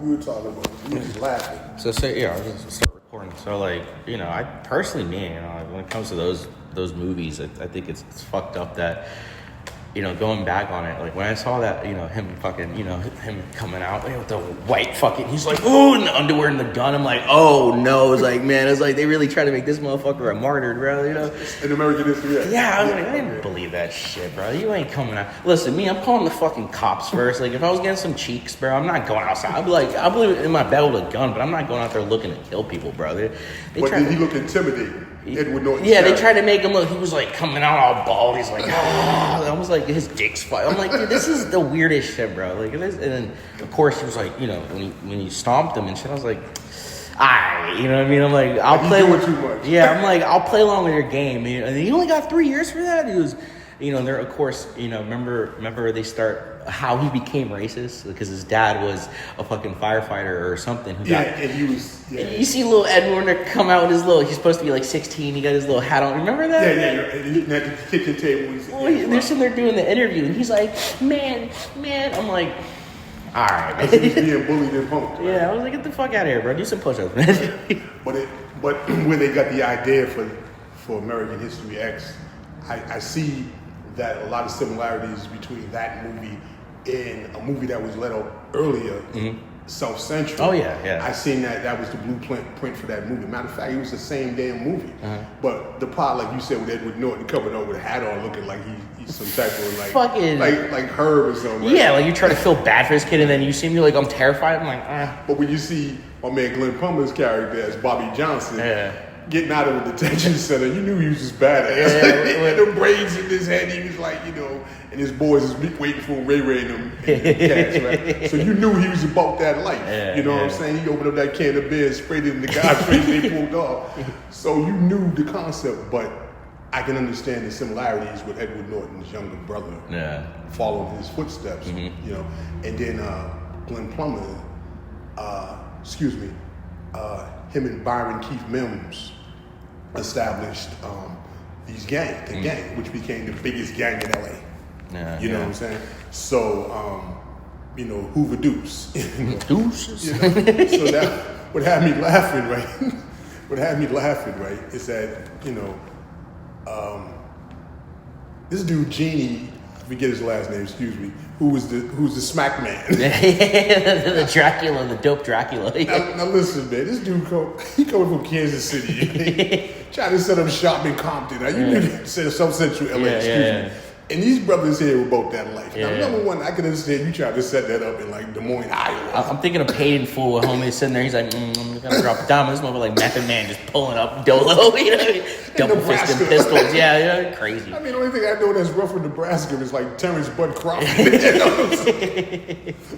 we were talking about. We were just laughing. I'll just start recording. So like, I personally, when it comes to those movies, I think it's fucked up that, going back on it, like when I saw that, him fucking, him coming out with the white fucking, he's like, oh, in the underwear and the gun. I'm like, oh no. It's like, man, it's like they really try to make this motherfucker a martyr, bro. In American history. Yeah, I was like, I didn't believe that shit, bro. You ain't coming out. Listen, I'm calling the fucking cops first. Like, if I was getting some cheeks, bro, I'm not going outside. I'd be like, I believe in my bed with a gun, but I'm not going out there looking to kill people, bro. But did he look intimidating? Edward Norton. Yeah, they tried to make him look. He was like coming out all bald. He's like, almost like his dick's fine. I'm like, dude, this is the weirdest shit, bro. Like, and then of course he was like, when he stomped him and shit, I was like, alright, you know what I mean? I'm like, I'll play with too much. Yeah, I'm like, I'll play along with your game. And he only got 3 years for that. He was, there of course, remember they start how he became racist because his dad was a fucking firefighter or something. And he was. Yeah. You see little Ed Warner come out with his he's supposed to be like 16. He got his little hat on. Remember that? Yeah. And he had the kitchen table. They're sitting there doing the interview, and he's like, man. I'm like, all right. He's being bullied and punked. Right? Yeah, I was like, get the fuck out of here, bro. Do some push-ups, man. But when they got the idea for American History X, I see that a lot of similarities between that movie and a movie that was let out earlier, South Central. Oh yeah. I seen that was the blueprint for that movie. Matter of fact, it was the same damn movie. But the part, like you said, with Edward Norton coming over with a hat on, looking like he's some type of fucking like Herb or something. Right? Yeah, like you try to feel bad for this kid, and then you see me like I'm terrified. I'm like, But when you see my man Glenn Plummer's character as Bobby Johnson. Yeah. Getting out of a detention center, you knew he was just badass. Yeah, He had them braids in his head. He was like, and his boys was waiting for Ray and them cats, right? So you knew he was about that life. You know what I'm saying? He opened up that can of beer, sprayed it in the guy's face, they pulled off. So you knew the concept, but I can understand the similarities with Edward Norton's younger brother. Yeah. Following his footsteps, And then Glenn Plummer, him and Byron Keith Mims established the gang, which became the biggest gang in LA. Yeah, you know what I'm saying? So, Hoover Deuce. Deuces. So that what had me laughing, right? Is that this dude Genie, I forget his last name. Excuse me. Who's the smack man? The Dracula, the dope Dracula. Now listen, man. This dude coming from Kansas City, trying to set up shop in Compton. Now you knew that said South Central LA. Excuse me. And these brothers here were about that life. Now, number one, I can understand you tried to set that up in like Des Moines, Iowa. I'm thinking of Paid in Full. A homie sitting there. He's like, I'm gonna drop a dime. This mother like Method Man just pulling up Dolo, double fisting pistols. Yeah, crazy. I mean, the only thing I know that's rough in Nebraska is like Terrence Bud Crawford.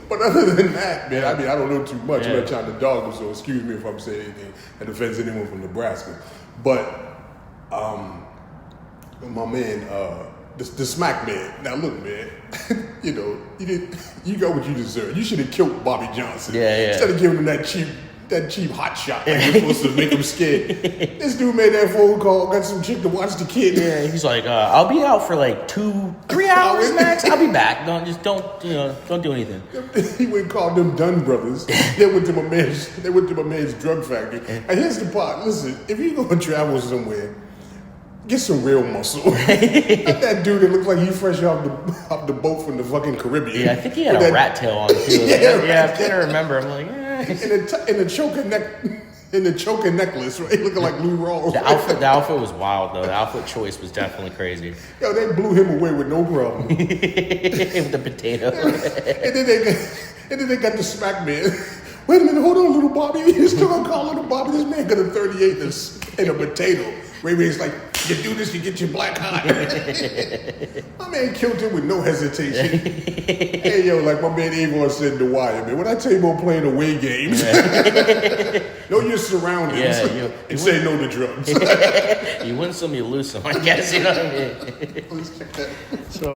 But other than that, man, I don't know too much. I'm not trying to dog him, so excuse me if I'm saying anything that offends anyone from Nebraska. But my man. The smack man. Now look, man. You got what you deserve. You should have killed Bobby Johnson. Instead of giving him that cheap hot shot like you're supposed to make him scared. This dude made that phone call, got some chick to watch the kid. Yeah, he's like, I'll be out for like 2-3 hours max. I'll be back. Don't do anything. He went and called them Dunn brothers. They went to my man's drug factory. And here's the part. Listen, if you go and travel somewhere, get some real muscle. Not that dude that looks like he's fresh off the boat from the fucking Caribbean. Yeah, I think he had a rat tail on too. I can't remember. I'm like, in the choking necklace, right? Looking like Lou Rawls. The outfit was wild though. The outfit choice was definitely crazy. Yo, they blew him away with no problem. With the potato. and then they got the smack man. Wait a minute, hold on, little Bobby. You still gonna call little Bobby? This man got a 38 and a potato. Ray's like, you do this, you get your black eye. My man killed him with no hesitation. Hey, yo, like my man Avon said in The Wire, man, when I tell you about playing away games, know your surroundings and say no to drugs. You win some, you lose some, I guess, you know what I mean? Let's check that. So.